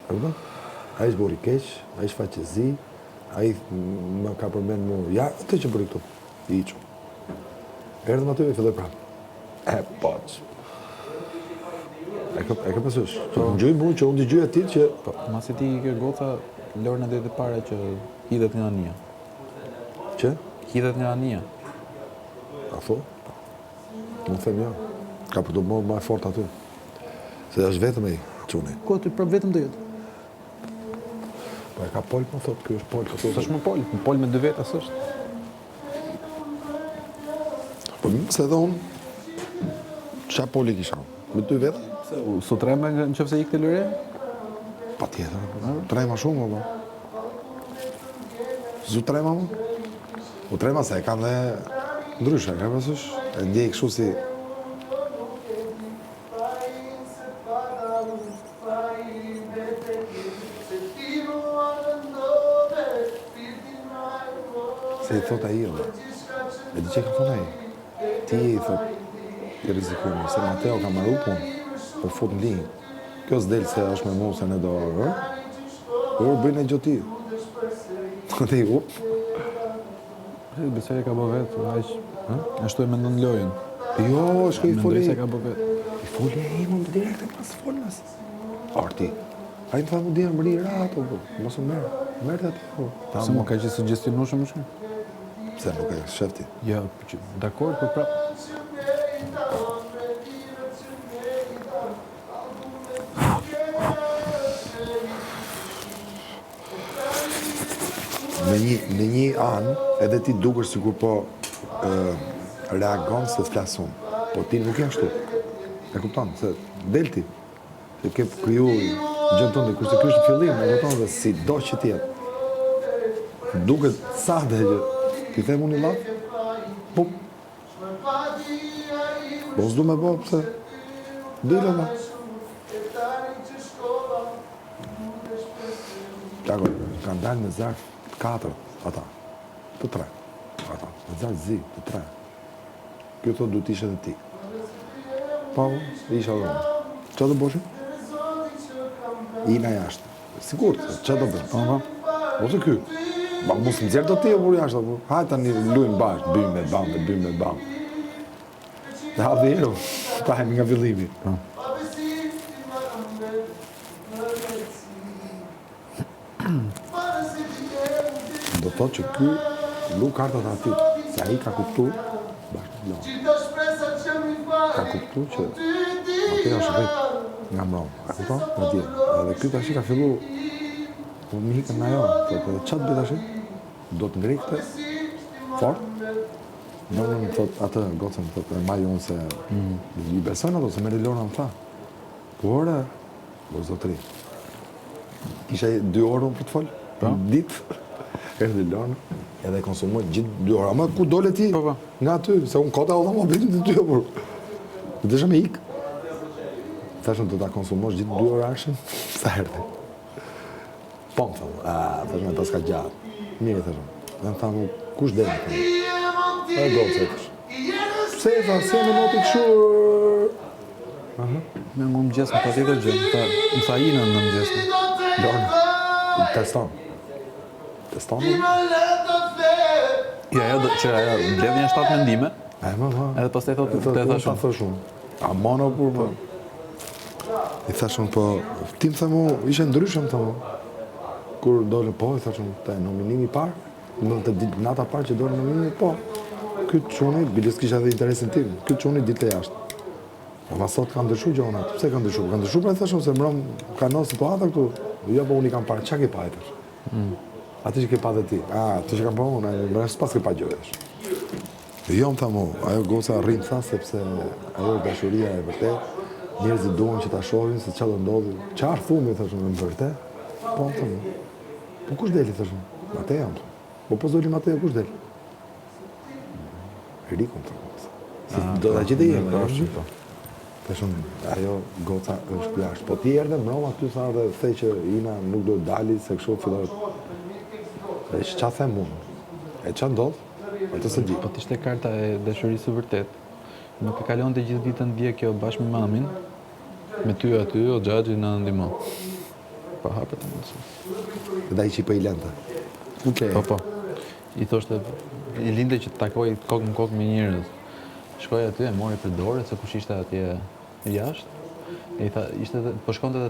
Ai është burri keq, ai është faqezi, ai më ka përmend mua, ja, atë që bëri këtu. I iqu. Erdhëm aty e filloi prapë. Po. E ka pasysh. Ngjoj burri që unë dëgjoj atit që Po, masi ti kjo goca Lorna dhe dhe para që hidhet nga ania. Që? Hidhet nga ania. A tho? Më them jo. Ka për të më e fort aty. Se është vetëm e i, quni. Ko aty prap vetëm të jetë? Po e ka pol, më thot, kjo është pol. S'është më pol me 2 veta s'është. Po se edhe unë, qa poli kisha? Me 2 veta? Su trema në qëfëse i këtë lëre? Pa tjetër, trema shumë, po. Zu trema, po? U trema se e kam dhe ndryshe, ka pasysh? E ndjej kështu si... Se i thot aji, e di që ka thot aji? Ti i thot, i rizikumi, se Mateo ka marru punë, për fut në linjë. Kjo s'del se është me mu se ne do, bëjnë e gjoti. Ti, Besoj e ka bë vetë, ashtu e mendon lojën. Jo, shko i foli. Mendoj se ka bë vetë. I foli e imon direkte pas folnas. Arti, a i më tha mu djenë më rirë ato, mos më merë. Merë të ati, po. Se më ka që suggestionushëm shumë. Se nuk e shefti. Ja, dakord, po prap. Në një anë, edhe ti dukesh sikur po reagon se të flasun. Po ti nuk janë shtu. E kupton, se del ti. Se ke kriju gjënë tënde, kurse kjo është fillim, e kupton dhe si do që tjetë. Duket sa dhe që ti them unë i lafë, po s'du me bo, pëse dile ma. Dakor, kanë dalë me zarf 4 ata, të 3 ata, me zarf zi, të 3. Kjo thot du t'ishe dhe ti. Po, isha dhe unë. Qa do boshim? Ina jashtë. Sigurt, qa do bërë? Po, ose ky. Ba, mos më zjerë do ti e bur jashtë, hajtë tani lujnë bashkë, bëjmë me bamë. Dhe ha dhe ero, prahem nga villimi. Do thot që ky lu kartat aty, se a i ka kuptu, ka kuptu që Mateo është vetë nga mronë, a kupton? Nga tje. Edhe ky tashi ka fillu, po më hikën nga jo, thotë, qatë bëj tashi? Do të ngrejkëte fort? Në më thot, atë gocën, thot, e maj unë se i besojnë ato, se meri Lorna më tha. Por, zotëri, isha 2 orë unë për të folë, ditë, erdhi Lorna, edhe konsumoj gjithë 2 orë. Ama ku dole ti nga aty, se unë kota o dhe më bitin të 2 orë. Dhe desha me ikë. Thashën të ta konsumosh gjithë 2 orë arshin, sa erdi. Po më thëmë, thashën e pas ka gjatë. Mirë, thashën. Dhe më thamë, kush dhe më thëmë? E do të sekësh. Pse, tha, se më notë i këshu... Me ngu më gjesë, më ta tjetër gjë, më tha ina në më gjesë. Lorna, teston. Teston? Ja, që aja bledhja 7 mendime, edhe pas të e thotë të e tha shumë. A mono kur po. I thashun po, ti më thamu, ishe ndryshëm thamu. Kur dole po, i thashun, te nominimi parë, në të nata parë që dole nominimi po. Këtë quni, bilis kisha dhe interesin tim, këtë quni ditë e jashtë. Ma sot ka ndryshu gjonat, pse ka ndryshu? Ka ndryshu pra i thashun, se mërëm ka në situata këtu, jo po unë i kam parë, qa ke pa e tash? Ati që ke pa dhe ti, ti që kam pa unë, mërëm s'pas ke pa gjojësh. Jo më thamu, ajo goca rrinë tha, sepse ajo dashuria e vërtet, njerëzit duan që ta shohin se qa do ndodhi. Qarë thumi, thashun, në vërtet? Po, më thamu. Po kush deli, thashun? Mateo, më thamu. Po s'doli Mateo, kush deli? Riku, më thamu. Do da gjithë e jemi, thashun, ajo goca është jashtë. Po ti erdhe mroma, ty sa erdhe thej që ina nuk do dali, se kështu fillojt. E që qa them unë? E qa ndodh? Po t'ishte karta e dashurisë vërtet. Nuk e kalon të gjithë ditën dje kjo bashkë me mamin, me ty aty, o xhaxhi na ndihmon. Pa hapet. Dhe ai që i lente. Okej. Po. I thoshte, i linde që të takoj kokë në kokë me njerëz. Shkoj aty e mori për dorë se kush ishte atje jashtë. E i tha, po shkonte edhe